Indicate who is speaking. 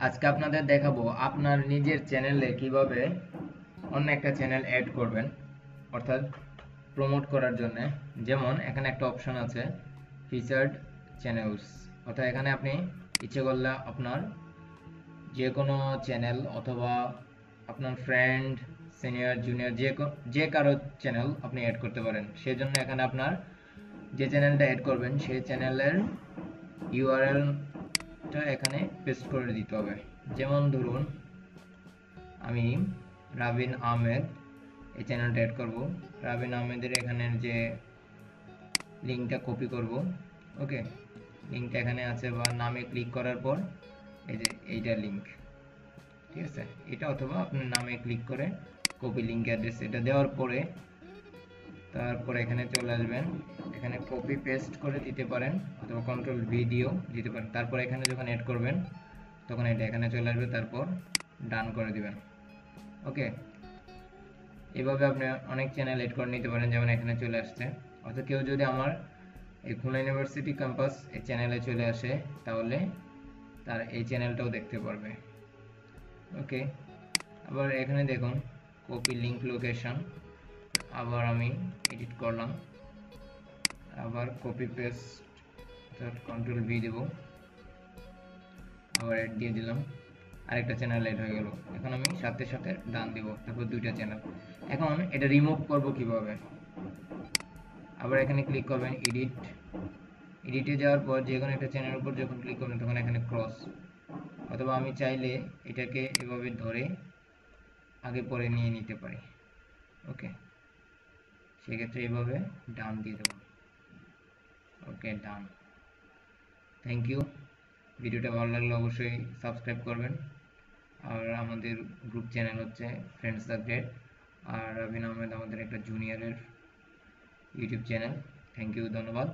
Speaker 1: আজকে আপনাদের দেখাবো আপনার নিজের চ্যানেলে কিভাবে অন্য একটা চ্যানেল অ্যাড করবেন, অর্থাৎ প্রমোট করার জন্য। যেমন এখানে একটা অপশন আছে ফিচার্ড চ্যানেলস, অর্থাৎ এখানে আপনি ইচ্ছে করলে আপনার যে কোনো চ্যানেল অথবা আপনার ফ্রেন্ড, সিনিয়র, জুনিয়র যে কারো চ্যানেল আপনি অ্যাড করতে পারেন। সেজন্য এখানে আপনার যে চ্যানেলটা অ্যাড করবেন সেই চ্যানেলের ইউআরএলটা এখানে পেস্ট করে দিতে হবে। যেমন ধরুন আমি রাবিন আহমেদ এই চ্যানেলটা অ্যাড করব। রাবিন আহমেদের এখানের যে লিঙ্কটা কপি করব। ওকে, লিঙ্কটা এখানে আছে, বা নামে ক্লিক করার পর এই যে এইটা লিঙ্ক, ঠিক আছে, এটা অথবা আপনার নামে ক্লিক করে কপি লিঙ্ক অ্যাড্রেস এটা দেওয়ার পরে তারপরে এখানে চলে আসবেন। এখানে কপি পেস্ট করে দিতে পারেন অথবা কন্ট্রোল ভি দিয়েও দিতে পারেন। তারপর এখানে যখন অ্যাড করবেন তখন এটা এখানে চলে আসবে, তারপর ডান করে দিবেন। ওকে, এভাবে আপনি অনেক চ্যানেল এড করে নিতে পারেন। যেমন এখানে চলে আসছে, অর্থাৎ কেউ যদি আমার এই খুলনা ইউনিভার্সিটি ক্যাম্পাস এই চ্যানেলে চলে আসে তাহলে তার এই চ্যানেলটাও দেখতে পারবে। ওকে, আবার এখানে দেখুন কপি লিঙ্ক লোকেশন, আবার আমি এডিট করলাম, আবার কপি পেস্ট, কন্ট্রোল ভি দেব, আবার অ্যাড দিয়ে দিলাম, আরেকটা চ্যানেল অ্যাড হয়ে গেল। এখন আমি সাথে সাথে ডান দিব, তারপর দুইটা চ্যানেল। এখন এটা রিমুভ করব কিভাবে? আবার এখানে ক্লিক করবেন এডিটে যাওয়ার পর যে কোনো একটা চ্যানেলের উপর যখন ক্লিক করবেন তখন এখানে ক্রস, অথবা আমি চাইলে এটাকে এভাবে ধরে আগে পরে নিয়ে নিতে পারি। ওকে, সেক্ষেত্রে এভাবে ডান দিয়ে দেবো। Okay, done. Thank you. ভিডিওটা ভালো লাগলে অবশ্যই সাবস্ক্রাইব করবেন। আর আমাদের গ্রুপ চ্যানেল হচ্ছে ফ্রেন্ডস দ্য গ্রেট, আর রাবিন আহমেদ আমাদের একটা জুনিয়রের ইউটিউব চ্যানেল। থ্যাংক ইউ, ধন্যবাদ।